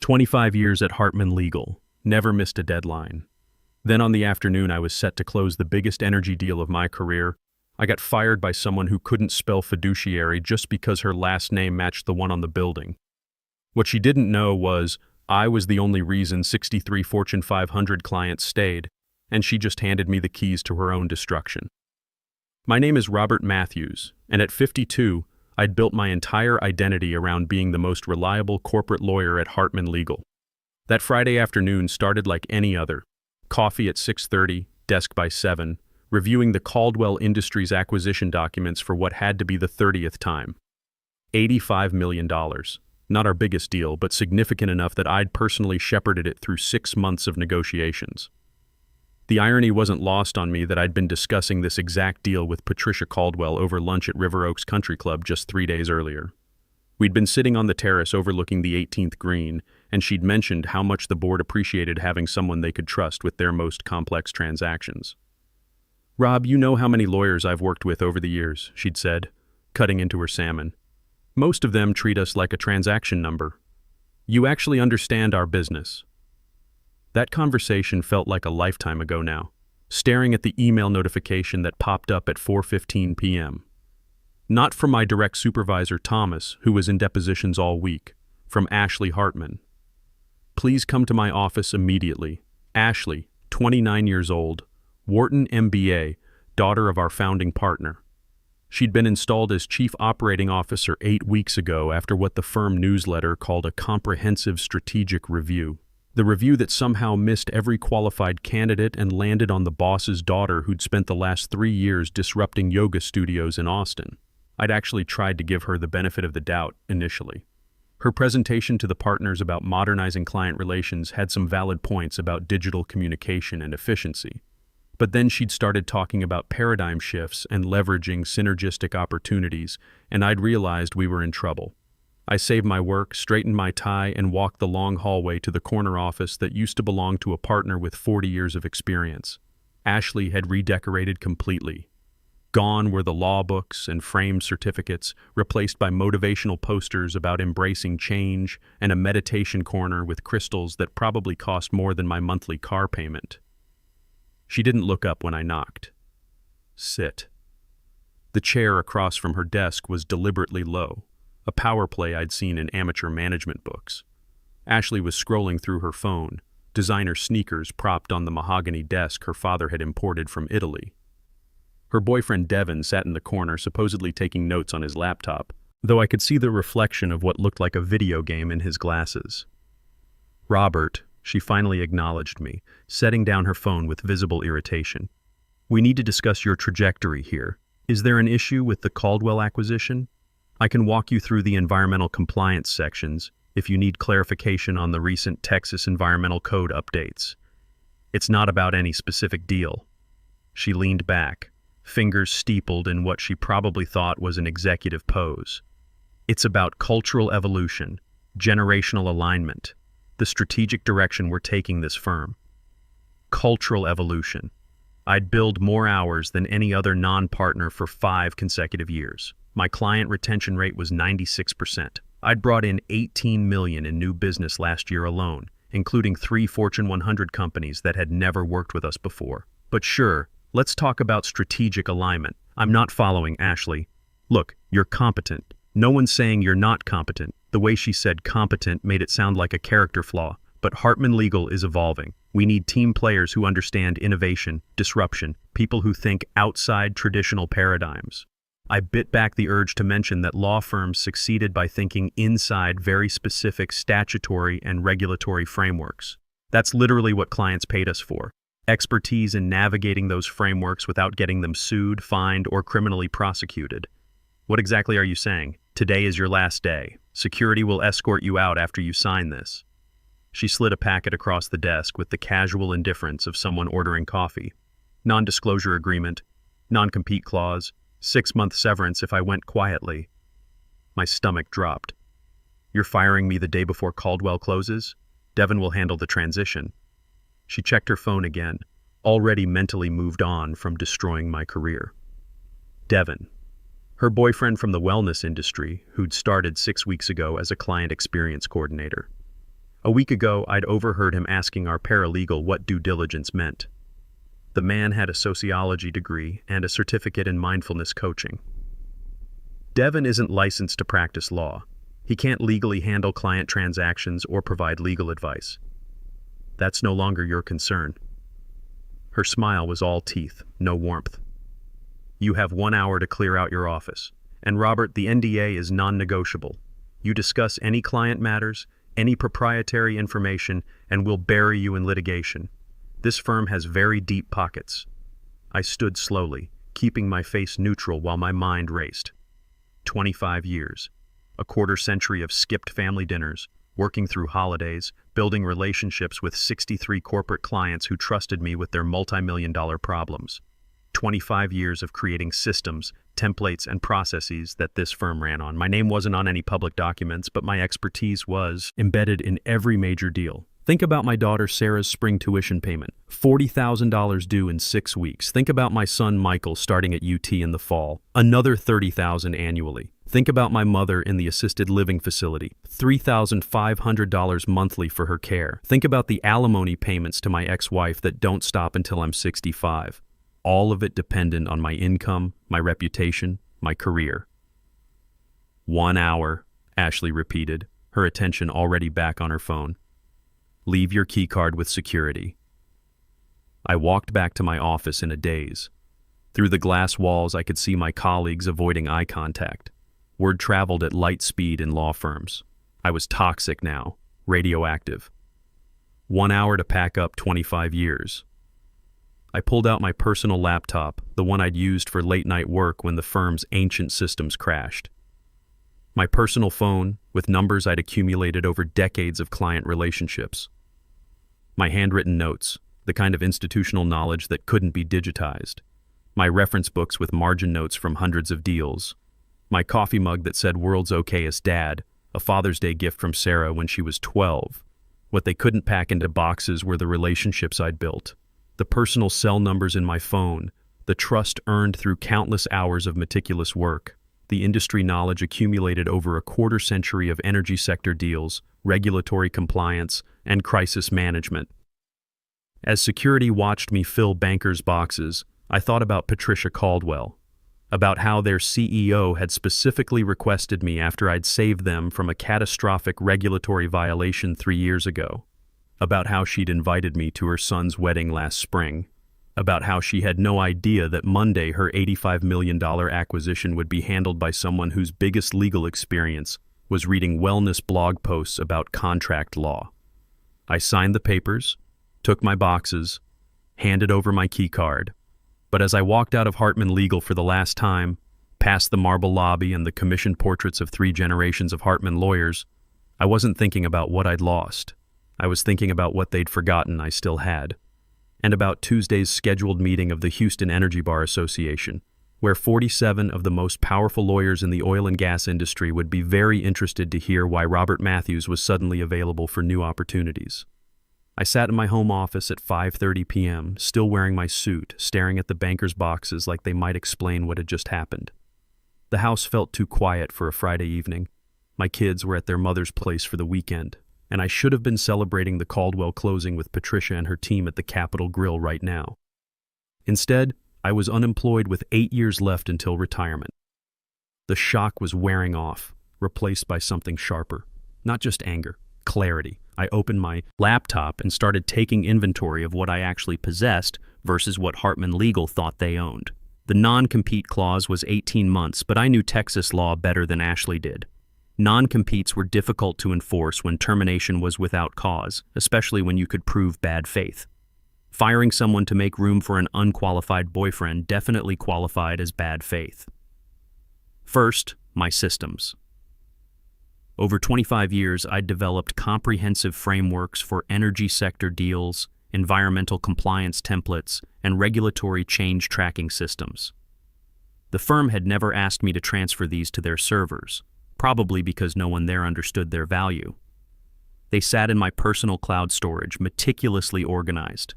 25 years at Hartman Legal, never missed a deadline. Then on the afternoon I was set to close the biggest energy deal of my career. I got fired by someone who couldn't spell fiduciary just because her last name matched the one on the building. What she didn't know was I was the only reason 63 Fortune 500 clients stayed, and she just handed me the keys to her own destruction. My name is Robert Matthews, and at 52, I'd built my entire identity around being the most reliable corporate lawyer at Hartman Legal. That Friday afternoon started like any other. Coffee at 6:30, desk by 7, reviewing the Caldwell Industries acquisition documents for what had to be the 30th time. $85 million. Not our biggest deal, but significant enough that I'd personally shepherded it through 6 months of negotiations. The irony wasn't lost on me that I'd been discussing this exact deal with Patricia Caldwell over lunch at River Oaks Country Club just 3 days earlier. We'd been sitting on the terrace overlooking the 18th green, and she'd mentioned how much the board appreciated having someone they could trust with their most complex transactions. "Rob, you know how many lawyers I've worked with over the years," she'd said, cutting into her salmon. "Most of them treat us like a transaction number. You actually understand our business." That conversation felt like a lifetime ago now, staring at the email notification that popped up at 4:15 p.m. Not from my direct supervisor, Thomas, who was in depositions all week, from Ashley Hartman. "Please come to my office immediately. Ashley, 29 years old, Wharton MBA, daughter of our founding partner." She'd been installed as Chief Operating Officer 8 weeks ago after what the firm newsletter called a comprehensive strategic review. The review that somehow missed every qualified candidate and landed on the boss's daughter who'd spent the last 3 years disrupting yoga studios in Austin. I'd actually tried to give her the benefit of the doubt initially. Her presentation to the partners about modernizing client relations had some valid points about digital communication and efficiency. But then she'd started talking about paradigm shifts and leveraging synergistic opportunities, and I'd realized we were in trouble. I saved my work, straightened my tie, and walked the long hallway to the corner office that used to belong to a partner with 40 years of experience. Ashley had redecorated completely. Gone were the law books and framed certificates, replaced by motivational posters about embracing change and a meditation corner with crystals that probably cost more than my monthly car payment. She didn't look up when I knocked. "Sit." The chair across from her desk was deliberately low, a power play I'd seen in amateur management books. Ashley was scrolling through her phone, designer sneakers propped on the mahogany desk her father had imported from Italy. Her boyfriend Devin sat in the corner, supposedly taking notes on his laptop, though I could see the reflection of what looked like a video game in his glasses. "Robert," she finally acknowledged me, setting down her phone with visible irritation. "We need to discuss your trajectory here. Is there an issue with the Caldwell acquisition? I can walk you through the environmental compliance sections if you need clarification on the recent Texas Environmental Code updates. It's not about any specific deal." She leaned back, fingers steepled in what she probably thought was an executive pose. "It's about cultural evolution, generational alignment, the strategic direction we're taking this firm." Cultural evolution. I'd billed more hours than any other non-partner for 5 consecutive years. My client retention rate was 96%. I'd brought in $18 million in new business last year alone, including 3 Fortune 100 companies that had never worked with us before. But sure, let's talk about strategic alignment. "I'm not following, Ashley. Look, you're competent. No one's saying you're not competent." The way she said competent made it sound like a character flaw. But Hartman Legal is evolving. We need team players who understand innovation, disruption, people who think outside traditional paradigms. I bit back the urge to mention that law firms succeeded by thinking inside very specific statutory and regulatory frameworks. That's literally what clients paid us for. Expertise in navigating those frameworks without getting them sued, fined, or criminally prosecuted. "What exactly are you saying? Today is your last day. Security will escort you out after you sign this." She slid a packet across the desk with the casual indifference of someone ordering coffee. "Non-disclosure agreement, non-compete clause, 6-month severance if I went quietly." My stomach dropped. "You're firing me the day before Caldwell closes? Devin will handle the transition." She checked her phone again, already mentally moved on from destroying my career. Devin. Her boyfriend from the wellness industry, who'd started 6 weeks ago as a client experience coordinator. A week ago, I'd overheard him asking our paralegal what due diligence meant. The man had a sociology degree and a certificate in mindfulness coaching. Devin isn't licensed to practice law. He can't legally handle client transactions or provide legal advice. That's no longer your concern. Her smile was all teeth, no warmth. You have 1 hour to clear out your office. And Robert, the NDA is non-negotiable. You discuss any client matters, any proprietary information, and we'll bury you in litigation. This firm has very deep pockets. I stood slowly, keeping my face neutral while my mind raced. 25 years. A quarter century of skipped family dinners, working through holidays, building relationships with 63 corporate clients who trusted me with their multi-million-dollar problems. 25 years of creating systems, templates, and processes that this firm ran on. My name wasn't on any public documents, but my expertise was embedded in every major deal. Think about my daughter Sarah's spring tuition payment, $40,000 due in 6 weeks. Think about my son Michael starting at UT in the fall, another $30,000 annually. Think about my mother in the assisted living facility, $3,500 monthly for her care. Think about the alimony payments to my ex-wife that don't stop until I'm 65. All of it dependent on my income, my reputation, my career. 1 hour, Ashley repeated, her attention already back on her phone. Leave your keycard with security. I walked back to my office in a daze. Through the glass walls, I could see my colleagues avoiding eye contact. Word traveled at light speed in law firms. I was toxic now, radioactive. 1 hour to pack up 25 years. I pulled out my personal laptop, the one I'd used for late-night work when the firm's ancient systems crashed. My personal phone, with numbers I'd accumulated over decades of client relationships. My handwritten notes, the kind of institutional knowledge that couldn't be digitized. My reference books with margin notes from hundreds of deals. My coffee mug that said "World's Okayest Dad," a Father's Day gift from Sarah when she was 12. What they couldn't pack into boxes were the relationships I'd built. The personal cell numbers in my phone, the trust earned through countless hours of meticulous work, the industry knowledge accumulated over a quarter century of energy sector deals, regulatory compliance, and crisis management. As security watched me fill bankers' boxes, I thought about Patricia Caldwell, about how their CEO had specifically requested me after I'd saved them from a catastrophic regulatory violation 3 years ago. About how she'd invited me to her son's wedding last spring, about how she had no idea that Monday her $85 million acquisition would be handled by someone whose biggest legal experience was reading wellness blog posts about contract law. I signed the papers, took my boxes, handed over my key card, but as I walked out of Hartman Legal for the last time, past the marble lobby and the commissioned portraits of 3 generations of Hartman lawyers, I wasn't thinking about what I'd lost. I was thinking about what they'd forgotten I still had, and about Tuesday's scheduled meeting of the Houston Energy Bar Association, where 47 of the most powerful lawyers in the oil and gas industry would be very interested to hear why Robert Matthews was suddenly available for new opportunities. I sat in my home office at 5:30 p.m., still wearing my suit, staring at the bankers' boxes like they might explain what had just happened. The house felt too quiet for a Friday evening. My kids were at their mother's place for the weekend, and I should have been celebrating the Caldwell closing with Patricia and her team at the Capitol Grill right now. Instead, I was unemployed with 8 years left until retirement. The shock was wearing off, replaced by something sharper. Not just anger, clarity. I opened my laptop and started taking inventory of what I actually possessed versus what Hartman Legal thought they owned. The non-compete clause was 18 months, but I knew Texas law better than Ashley did. Non-competes were difficult to enforce when termination was without cause, especially when you could prove bad faith. Firing someone to make room for an unqualified boyfriend definitely qualified as bad faith. First, my systems. Over 25 years, I'd developed comprehensive frameworks for energy sector deals, environmental compliance templates, and regulatory change tracking systems. The firm had never asked me to transfer these to their servers, probably because no one there understood their value. They sat in my personal cloud storage, meticulously organized.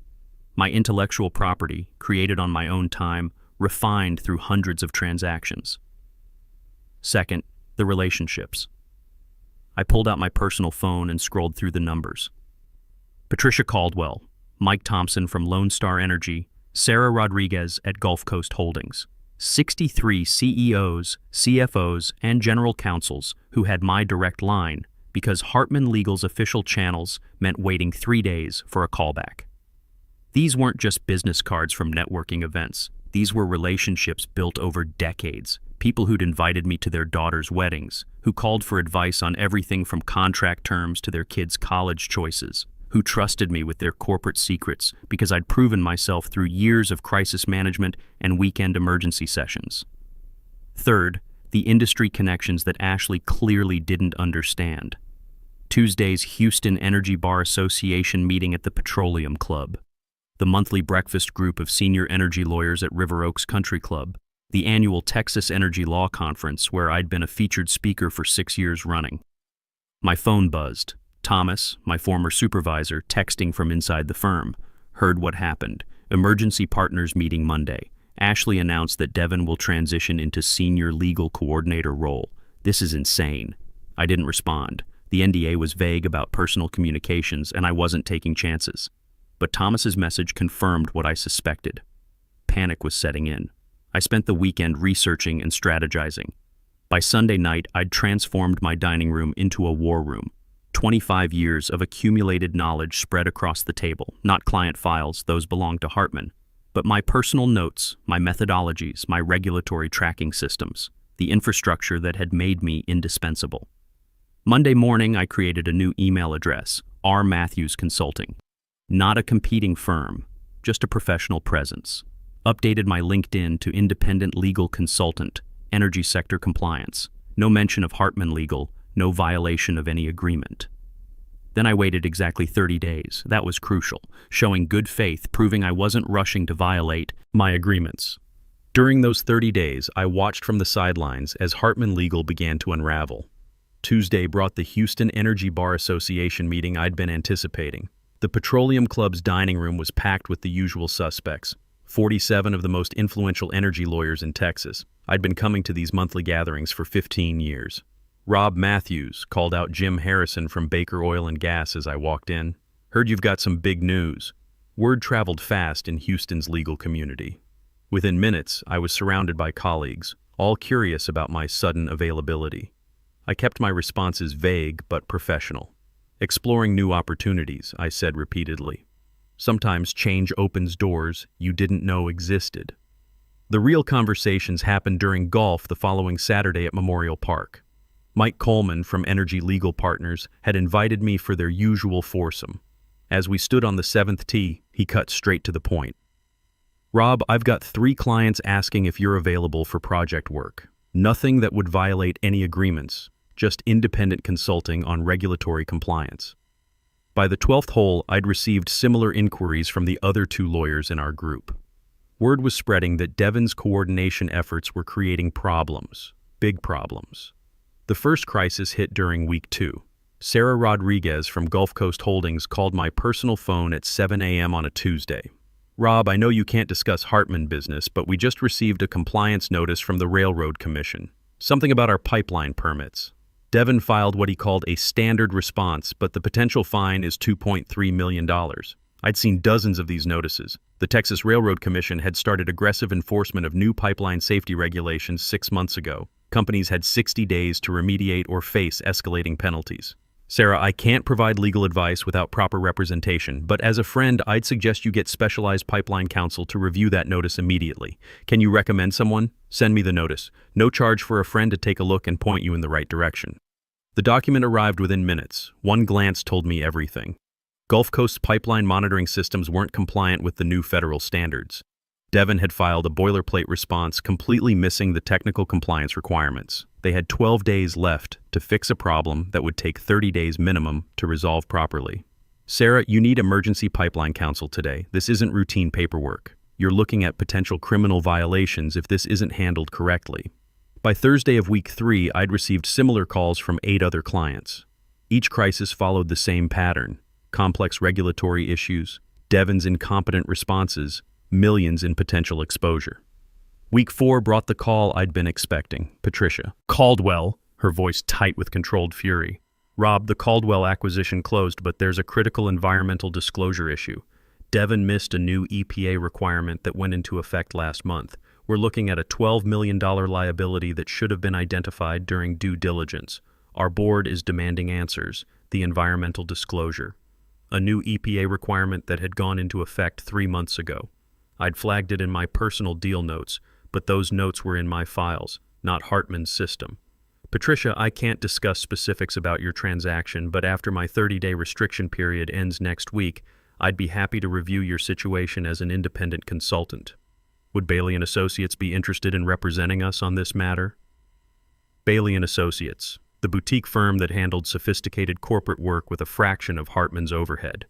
My intellectual property, created on my own time, refined through hundreds of transactions. Second, the relationships. I pulled out my personal phone and scrolled through the numbers. Patricia Caldwell, Mike Thompson from Lone Star Energy, Sarah Rodriguez at Gulf Coast Holdings. 63 CEOs, CFOs, and general counsels who had my direct line because Hartman Legal's official channels meant waiting 3 days for a callback. These weren't just business cards from networking events. These were relationships built over decades. People who'd invited me to their daughters' weddings, who called for advice on everything from contract terms to their kids' college choices, who trusted me with their corporate secrets because I'd proven myself through years of crisis management and weekend emergency sessions. Third, the industry connections that Ashley clearly didn't understand. Tuesday's Houston Energy Bar Association meeting at the Petroleum Club, the monthly breakfast group of senior energy lawyers at River Oaks Country Club, the annual Texas Energy Law Conference where I'd been a featured speaker for 6 years running. My phone buzzed. Thomas, my former supervisor, texting from inside the firm, heard what happened. Emergency partners meeting Monday. Ashley announced that Devin will transition into senior legal coordinator role. This is insane. I didn't respond. The NDA was vague about personal communications, and I wasn't taking chances. But Thomas's message confirmed what I suspected. Panic was setting in. I spent the weekend researching and strategizing. By Sunday night, I'd transformed my dining room into a war room. 25 years of accumulated knowledge spread across the table, not client files, those belong to Hartman, but my personal notes, my methodologies, my regulatory tracking systems, the infrastructure that had made me indispensable. Monday morning, I created a new email address, R. Matthews Consulting. Not a competing firm, just a professional presence. Updated my LinkedIn to independent legal consultant, energy sector compliance. No mention of Hartman Legal, no violation of any agreement. Then I waited exactly 30 days. That was crucial, showing good faith, proving I wasn't rushing to violate my agreements. During those 30 days, I watched from the sidelines as Hartman Legal began to unravel. Tuesday brought the Houston Energy Bar Association meeting I'd been anticipating. The Petroleum Club's dining room was packed with the usual suspects, 47 of the most influential energy lawyers in Texas. I'd been coming to these monthly gatherings for 15 years. Rob Matthews called out Jim Harrison from Baker Oil and Gas as I walked in. Heard you've got some big news. Word traveled fast in Houston's legal community. Within minutes, I was surrounded by colleagues, all curious about my sudden availability. I kept my responses vague but professional. Exploring new opportunities, I said repeatedly. Sometimes change opens doors you didn't know existed. The real conversations happened during golf the following Saturday at Memorial Park. Mike Coleman from Energy Legal Partners had invited me for their usual foursome. As we stood on the 7th tee, he cut straight to the point. Rob, I've got 3 clients asking if you're available for project work. Nothing that would violate any agreements, just independent consulting on regulatory compliance. By the 12th hole, I'd received similar inquiries from the other 2 lawyers in our group. Word was spreading that Devin's coordination efforts were creating problems, big problems. The first crisis hit during week 2. Sarah Rodriguez from Gulf Coast Holdings called my personal phone at 7 a.m. on a Tuesday. Rob, I know you can't discuss Hartman business, but we just received a compliance notice from the Railroad Commission. Something about our pipeline permits. Devin filed what he called a standard response, but the potential fine is $2.3 million. I'd seen dozens of these notices. The Texas Railroad Commission had started aggressive enforcement of new pipeline safety regulations 6 months ago. Companies had 60 days to remediate or face escalating penalties. Sarah, I can't provide legal advice without proper representation, but as a friend, I'd suggest you get specialized pipeline counsel to review that notice immediately. Can you recommend someone? Send me the notice. No charge for a friend to take a look and point you in the right direction. The document arrived within minutes. One glance told me everything. Gulf Coast's pipeline monitoring systems weren't compliant with the new federal standards. Devin had filed a boilerplate response completely missing the technical compliance requirements. They had 12 days left to fix a problem that would take 30 days minimum to resolve properly. Sarah, you need emergency pipeline counsel today. This isn't routine paperwork. You're looking at potential criminal violations if this isn't handled correctly. By Thursday of week 3, I'd received similar calls from 8 other clients. Each crisis followed the same pattern: complex regulatory issues, Devin's incompetent responses, millions in potential exposure. Week 4 brought the call I'd been expecting. Patricia Caldwell, her voice tight with controlled fury. Rob, the Caldwell acquisition closed, but there's a critical environmental disclosure issue. Devon missed a new EPA requirement that went into effect last month. We're looking at a $12 million liability that should have been identified during due diligence. Our board is demanding answers, the environmental disclosure. A new EPA requirement that had gone into effect 3 months ago. I'd flagged it in my personal deal notes, but those notes were in my files, not Hartman's system. Patricia, I can't discuss specifics about your transaction, but after my 30-day restriction period ends next week, I'd be happy to review your situation as an independent consultant. Would Bailey & Associates be interested in representing us on this matter? Bailey & Associates, the boutique firm that handled sophisticated corporate work with a fraction of Hartman's overhead.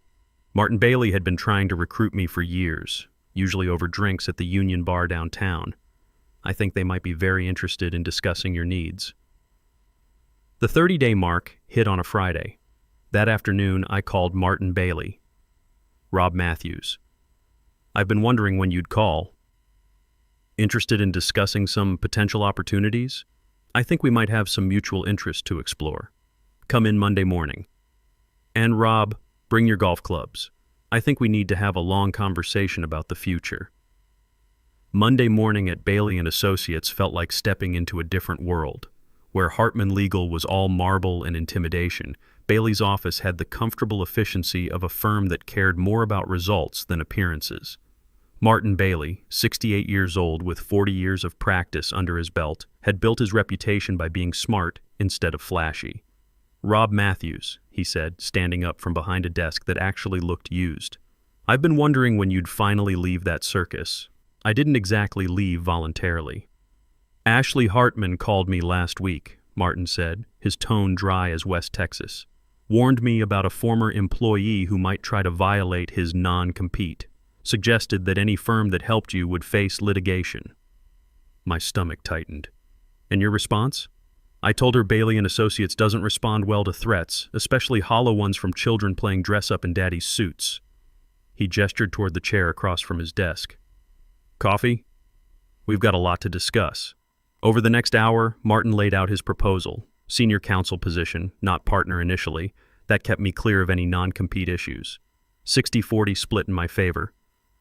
Martin Bailey had been trying to recruit me for years, usually over drinks at the Union Bar downtown. I think they might be very interested in discussing your needs. The 30-day mark hit on a Friday. That afternoon, I called Martin Bailey. Rob Matthews. I've been wondering when you'd call. Interested in discussing some potential opportunities? I think we might have some mutual interest to explore. Come in Monday morning. And Rob, bring your golf clubs. I think we need to have a long conversation about the future. Monday morning at Bailey & Associates felt like stepping into a different world. Where Hartman Legal was all marble and intimidation, Bailey's office had the comfortable efficiency of a firm that cared more about results than appearances. Martin Bailey, 68 years old with 40 years of practice under his belt, had built his reputation by being smart instead of flashy. Rob Matthews, he said, standing up from behind a desk that actually looked used. I've been wondering when you'd finally leave that circus. I didn't exactly leave voluntarily. Ashley Hartman called me last week, Martin said, his tone dry as West Texas. Warned me about a former employee who might try to violate his non-compete. Suggested that any firm that helped you would face litigation. My stomach tightened. And your response? I told her Bailey & Associates doesn't respond well to threats, especially hollow ones from children playing dress-up in daddy's suits. He gestured toward the chair across from his desk. Coffee? We've got a lot to discuss. Over the next hour, Martin laid out his proposal, senior counsel position, not partner initially. That kept me clear of any non-compete issues. 60-40 split in my favor.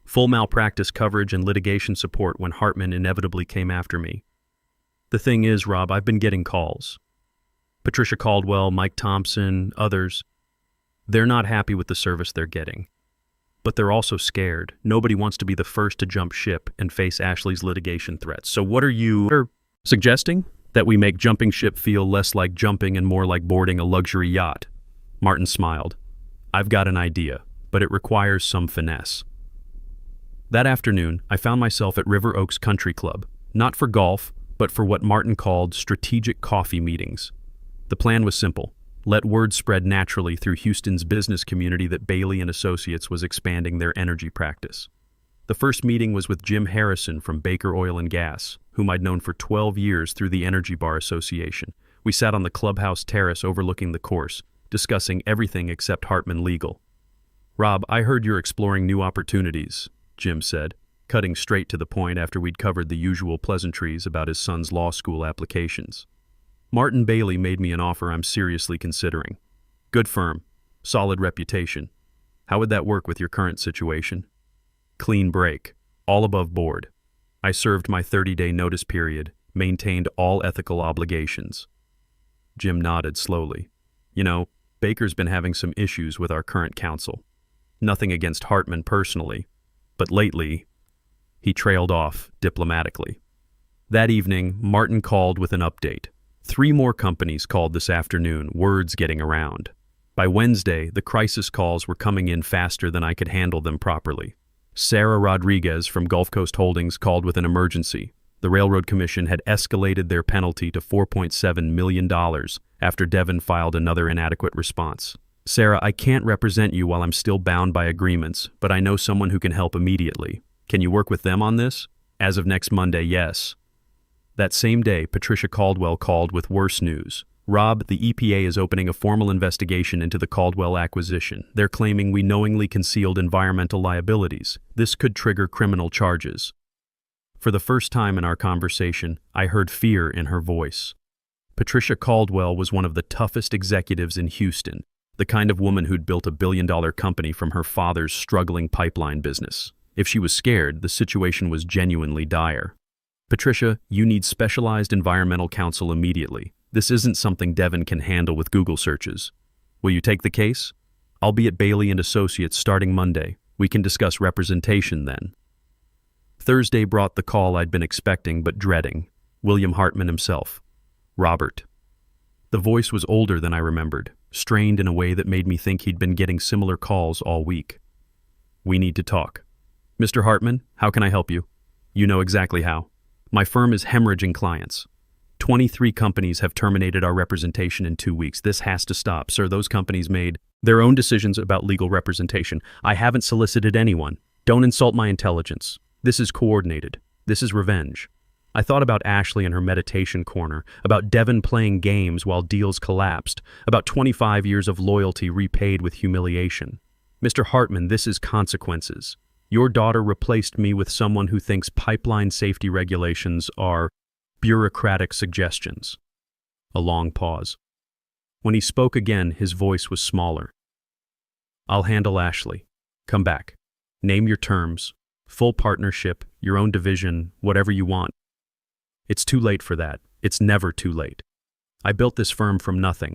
Full malpractice coverage and litigation support when Hartman inevitably came after me. The thing is, Rob, I've been getting calls. Patricia Caldwell, Mike Thompson, others. They're not happy with the service they're getting. But they're also scared. Nobody wants to be the first to jump ship and face Ashley's litigation threats. So what are you suggesting? That we make jumping ship feel less like jumping and more like boarding a luxury yacht? Martin smiled. I've got an idea, but it requires some finesse. That afternoon, I found myself at River Oaks Country Club, not for golf, but for what Martin called strategic coffee meetings. The plan was simple. Let word spread naturally through Houston's business community that Bailey & Associates was expanding their energy practice. The first meeting was with Jim Harrison from Baker Oil and Gas, whom I'd known for 12 years through the Energy Bar Association. We sat on the clubhouse terrace overlooking the course, discussing everything except Hartman Legal. Rob, I heard you're exploring new opportunities, Jim said, cutting straight to the point after we'd covered the usual pleasantries about his son's law school applications. Martin Bailey made me an offer I'm seriously considering. Good firm, solid reputation. How would that work with your current situation? Clean break, all above board. I served my 30-day notice period, maintained all ethical obligations. Jim nodded slowly. You know, Baker's been having some issues with our current counsel. Nothing against Hartman personally, but lately, he trailed off diplomatically. That evening, Martin called with an update. 3 more companies called this afternoon, words getting around. By Wednesday, the crisis calls were coming in faster than I could handle them properly. Sarah Rodriguez from Gulf Coast Holdings called with an emergency. The Railroad Commission had escalated their penalty to $4.7 million after Devon filed another inadequate response. Sarah, I can't represent you while I'm still bound by agreements, but I know someone who can help immediately. Can you work with them on this? As of next Monday, yes. That same day, Patricia Caldwell called with worse news. Rob, the EPA is opening a formal investigation into the Caldwell acquisition. They're claiming we knowingly concealed environmental liabilities. This could trigger criminal charges. For the first time in our conversation, I heard fear in her voice. Patricia Caldwell was one of the toughest executives in Houston, the kind of woman who'd built a billion-dollar company from her father's struggling pipeline business. If she was scared, the situation was genuinely dire. Patricia, you need specialized environmental counsel immediately. This isn't something Devin can handle with Google searches. Will you take the case? I'll be at Bailey & Associates starting Monday. We can discuss representation then. Thursday brought the call I'd been expecting but dreading. William Hartman himself. Robert. The voice was older than I remembered, strained in a way that made me think he'd been getting similar calls all week. We need to talk. Mr. Hartman, how can I help you? You know exactly how. My firm is hemorrhaging clients. 23 companies have terminated our representation in 2 weeks. This has to stop, sir. Those companies made their own decisions about legal representation. I haven't solicited anyone. Don't insult my intelligence. This is coordinated. This is revenge. I thought about Ashley and her meditation corner, about Devin playing games while deals collapsed, about 25 years of loyalty repaid with humiliation. Mr. Hartman, this is consequences. Your daughter replaced me with someone who thinks pipeline safety regulations are bureaucratic suggestions. A long pause. When he spoke again, his voice was smaller. I'll handle Ashley. Come back. Name your terms. Full partnership, your own division, whatever you want. It's too late for that. It's never too late. I built this firm from nothing.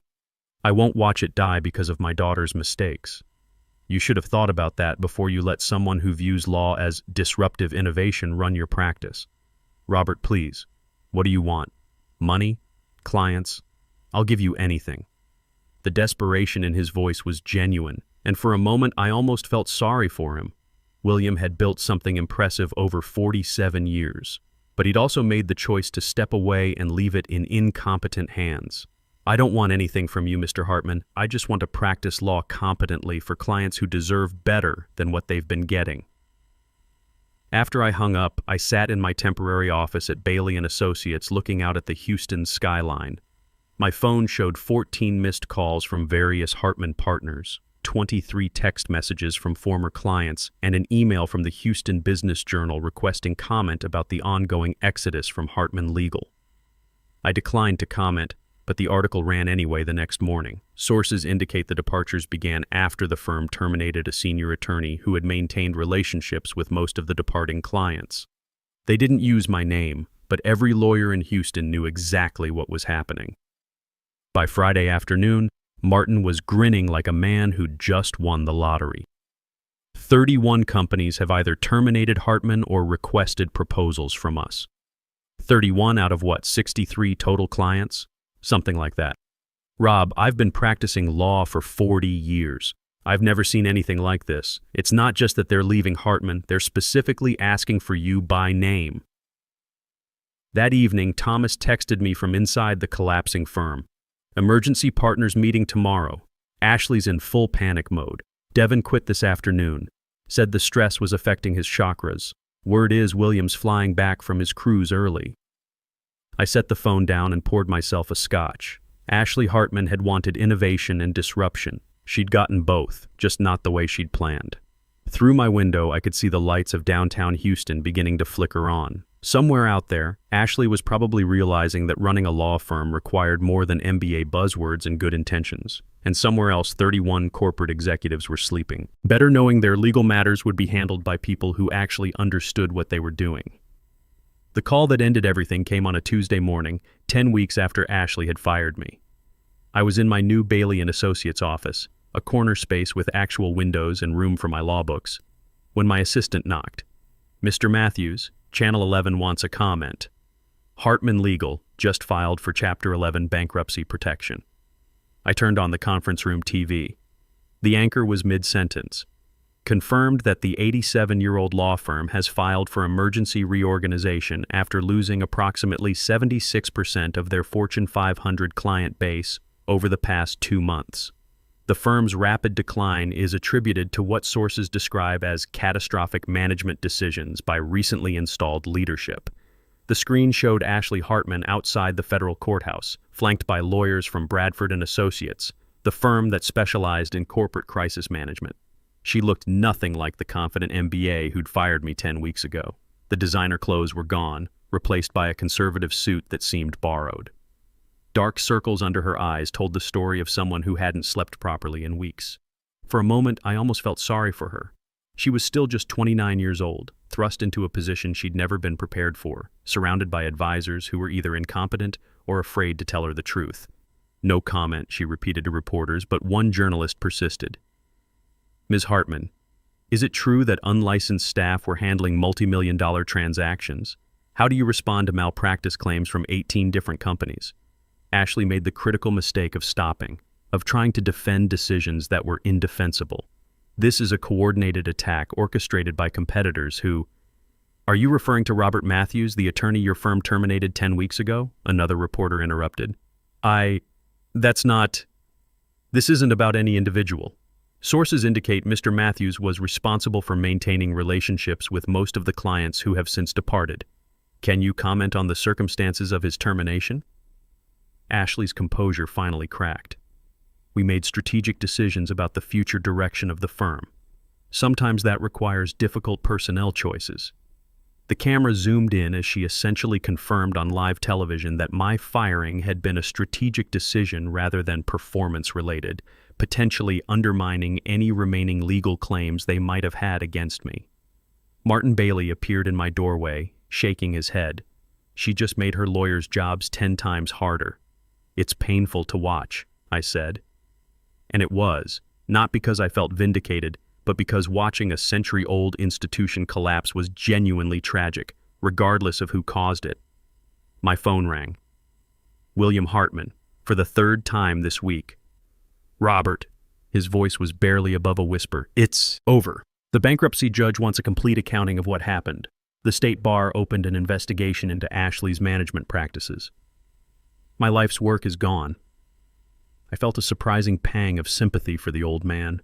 I won't watch it die because of my daughter's mistakes. You should have thought about that before you let someone who views law as disruptive innovation run your practice. Robert, please. What do you want? Money? Clients? I'll give you anything. The desperation in his voice was genuine, and for a moment I almost felt sorry for him. William had built something impressive over 47 years, but he'd also made the choice to step away and leave it in incompetent hands. I don't want anything from you, Mr. Hartman. I just want to practice law competently for clients who deserve better than what they've been getting. After I hung up, I sat in my temporary office at Bailey & Associates looking out at the Houston skyline. My phone showed 14 missed calls from various Hartman partners, 23 text messages from former clients, and an email from the Houston Business Journal requesting comment about the ongoing exodus from Hartman Legal. I declined to comment, but the article ran anyway the next morning. Sources indicate the departures began after the firm terminated a senior attorney who had maintained relationships with most of the departing clients. They didn't use my name, but every lawyer in Houston knew exactly what was happening. By Friday afternoon, Martin was grinning like a man who'd just won the lottery. 31 companies have either terminated Hartman or requested proposals from us. 31 out of 63 total clients? Something like that. Rob, I've been practicing law for 40 years. I've never seen anything like this. It's not just that they're leaving Hartman, they're specifically asking for you by name. That evening, Thomas texted me from inside the collapsing firm. Emergency partners meeting tomorrow. Ashley's in full panic mode. Devin quit this afternoon. Said the stress was affecting his chakras. Word is William's flying back from his cruise early. I set the phone down and poured myself a scotch. Ashley Hartman had wanted innovation and disruption. She'd gotten both, just not the way she'd planned. Through my window, I could see the lights of downtown Houston beginning to flicker on. Somewhere out there, Ashley was probably realizing that running a law firm required more than MBA buzzwords and good intentions. And somewhere else, 31 corporate executives were sleeping, better knowing their legal matters would be handled by people who actually understood what they were doing. The call that ended everything came on a Tuesday morning, 10 weeks after Ashley had fired me. I was in my new Bailey & Associates office, a corner space with actual windows and room for my law books, when my assistant knocked. Mr. Matthews, Channel 11 wants a comment. Hartman Legal just filed for Chapter 11 bankruptcy protection. I turned on the conference room TV. The anchor was mid-sentence. Confirmed that the 87-year-old law firm has filed for emergency reorganization after losing approximately 76% of their Fortune 500 client base over the past 2 months. The firm's rapid decline is attributed to what sources describe as catastrophic management decisions by recently installed leadership. The screen showed Ashley Hartman outside the federal courthouse, flanked by lawyers from Bradford & Associates, the firm that specialized in corporate crisis management. She looked nothing like the confident MBA who'd fired me 10 weeks ago. The designer clothes were gone, replaced by a conservative suit that seemed borrowed. Dark circles under her eyes told the story of someone who hadn't slept properly in weeks. For a moment, I almost felt sorry for her. She was still just 29 years old, thrust into a position she'd never been prepared for, surrounded by advisors who were either incompetent or afraid to tell her the truth. No comment, she repeated to reporters, but one journalist persisted. Ms. Hartman, is it true that unlicensed staff were handling multi-million-dollar transactions? How do you respond to malpractice claims from 18 different companies? Ashley made the critical mistake of stopping, of trying to defend decisions that were indefensible. This is a coordinated attack orchestrated by competitors who— Are you referring to Robert Matthews, the attorney your firm terminated 10 weeks ago? Another reporter interrupted. This isn't about any individual. Sources indicate Mr. Matthews was responsible for maintaining relationships with most of the clients who have since departed. Can you comment on the circumstances of his termination? Ashley's composure finally cracked. We made strategic decisions about the future direction of the firm. Sometimes that requires difficult personnel choices. The camera zoomed in as she essentially confirmed on live television that my firing had been a strategic decision rather than performance-related, potentially undermining any remaining legal claims they might have had against me. Martin Bailey appeared in my doorway, shaking his head. She just made her lawyers' jobs 10 times harder. It's painful to watch, I said. And it was, not because I felt vindicated, but because watching a century-old institution collapse was genuinely tragic, regardless of who caused it. My phone rang. William Hartman, for the 3rd time this week. Robert. His voice was barely above a whisper. It's over. The bankruptcy judge wants a complete accounting of what happened. The state bar opened an investigation into Ashley's management practices. My life's work is gone. I felt a surprising pang of sympathy for the old man.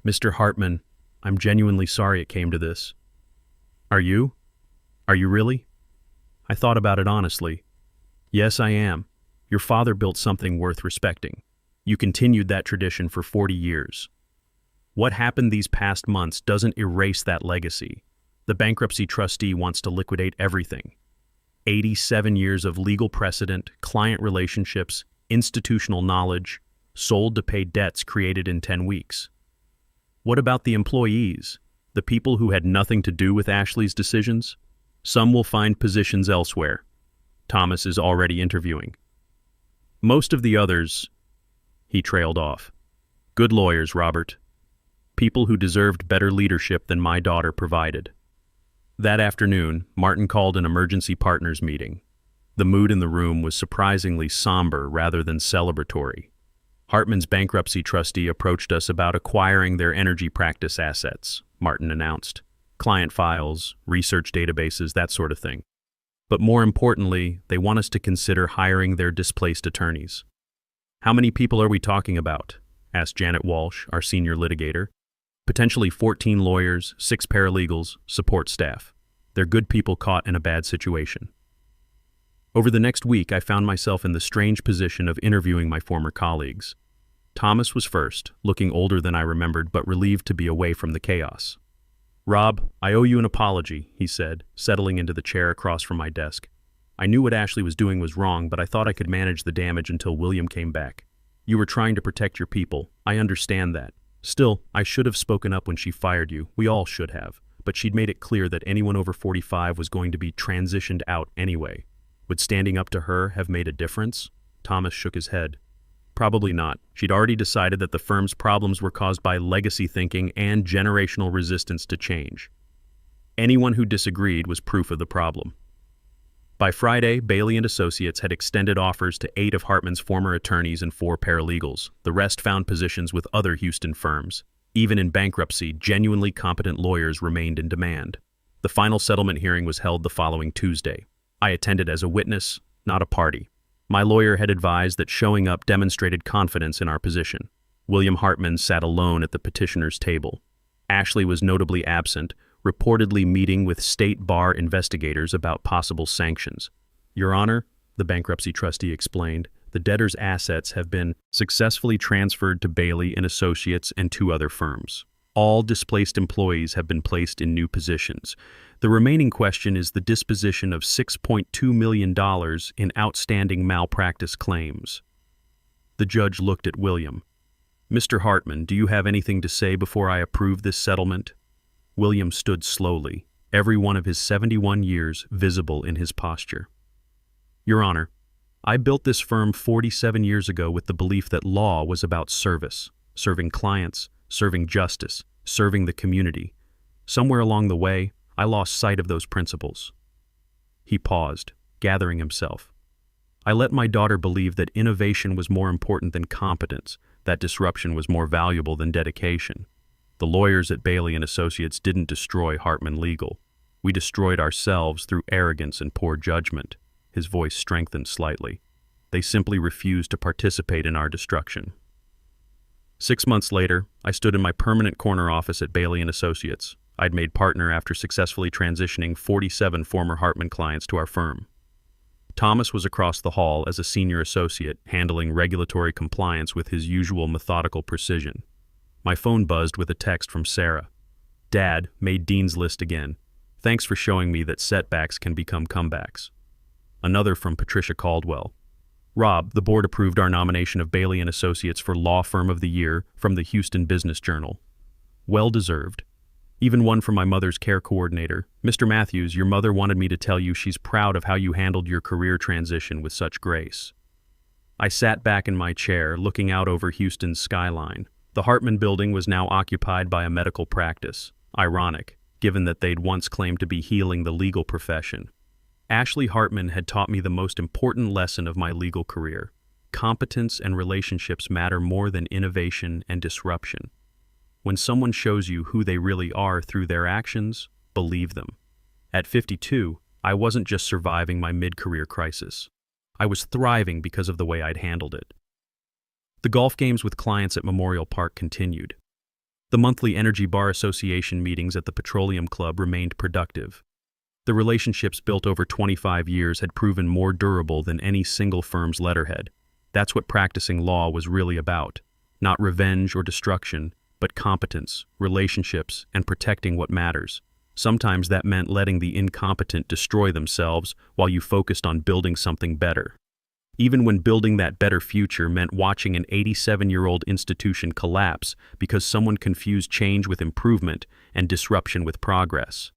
Mr. Hartman, I'm genuinely sorry it came to this. Are you? Are you really? I thought about it honestly. Yes, I am. Your father built something worth respecting. You continued that tradition for 40 years. What happened these past months doesn't erase that legacy. The bankruptcy trustee wants to liquidate everything. 87 years of legal precedent, client relationships, institutional knowledge, sold to pay debts created in 10 weeks. What about the employees, the people who had nothing to do with Ashley's decisions? Some will find positions elsewhere. Thomas is already interviewing. Most of the others— He trailed off. Good lawyers, Robert. People who deserved better leadership than my daughter provided. That afternoon, Martin called an emergency partners meeting. The mood in the room was surprisingly somber rather than celebratory. Hartman's bankruptcy trustee approached us about acquiring their energy practice assets, Martin announced. Client files, research databases, that sort of thing. But more importantly, they want us to consider hiring their displaced attorneys. How many people are we talking about? Asked Janet Walsh, our senior litigator. Potentially 14 lawyers, 6 paralegals, support staff. They're good people caught in a bad situation. Over the next week, I found myself in the strange position of interviewing my former colleagues. Thomas was first, looking older than I remembered, but relieved to be away from the chaos. Rob, I owe you an apology, he said, settling into the chair across from my desk. I knew what Ashley was doing was wrong, but I thought I could manage the damage until William came back. You were trying to protect your people. I understand that. Still, I should have spoken up when she fired you. We all should have. But she'd made it clear that anyone over 45 was going to be transitioned out anyway. Would standing up to her have made a difference? Thomas shook his head. Probably not. She'd already decided that the firm's problems were caused by legacy thinking and generational resistance to change. Anyone who disagreed was proof of the problem. By Friday, Bailey and Associates had extended offers to 8 of Hartman's former attorneys and 4 paralegals. The rest found positions with other Houston firms. Even in bankruptcy, genuinely competent lawyers remained in demand. The final settlement hearing was held the following Tuesday. I attended as a witness, not a party. My lawyer had advised that showing up demonstrated confidence in our position. William Hartman sat alone at the petitioner's table. Ashley was notably absent, reportedly meeting with state bar investigators about possible sanctions. Your Honor, the bankruptcy trustee explained, the debtor's assets have been successfully transferred to Bailey and Associates and 2 other firms. All displaced employees have been placed in new positions. The remaining question is the disposition of $6.2 million in outstanding malpractice claims. The judge looked at William. "Mr. Hartman, do you have anything to say before I approve this settlement?" William stood slowly, every one of his 71 years visible in his posture. "Your Honor, I built this firm 47 years ago with the belief that law was about service, serving clients, serving justice, serving the community. Somewhere along the way, I lost sight of those principles." He paused, gathering himself. "I let my daughter believe that innovation was more important than competence, that disruption was more valuable than dedication. The lawyers at Bailey and Associates didn't destroy Hartman Legal. We destroyed ourselves through arrogance and poor judgment." His voice strengthened slightly. "They simply refused to participate in our destruction." 6 months later, I stood in my permanent corner office at Bailey and Associates. I'd made partner after successfully transitioning 47 former Hartman clients to our firm. Thomas was across the hall as a senior associate, handling regulatory compliance with his usual methodical precision. My phone buzzed with a text from Sarah. "Dad, made Dean's List again. Thanks for showing me that setbacks can become comebacks." Another from Patricia Caldwell. "Rob, the board approved our nomination of Bailey and Associates for Law Firm of the Year from the Houston Business Journal. Well deserved." Even one from my mother's care coordinator. "Mr. Matthews, your mother wanted me to tell you she's proud of how you handled your career transition with such grace." I sat back in my chair, looking out over Houston's skyline. The Hartman building was now occupied by a medical practice. Ironic, given that they'd once claimed to be healing the legal profession. Ashley Hartman had taught me the most important lesson of my legal career. Competence and relationships matter more than innovation and disruption. When someone shows you who they really are through their actions, believe them. At 52, I wasn't just surviving my mid-career crisis. I was thriving because of the way I'd handled it. The golf games with clients at Memorial Park continued. The monthly Energy Bar Association meetings at the Petroleum Club remained productive. The relationships built over 25 years had proven more durable than any single firm's letterhead. That's what practicing law was really about. Not revenge or destruction, but competence, relationships, and protecting what matters. Sometimes that meant letting the incompetent destroy themselves while you focused on building something better. Even when building that better future meant watching an 87-year-old institution collapse because someone confused change with improvement and disruption with progress.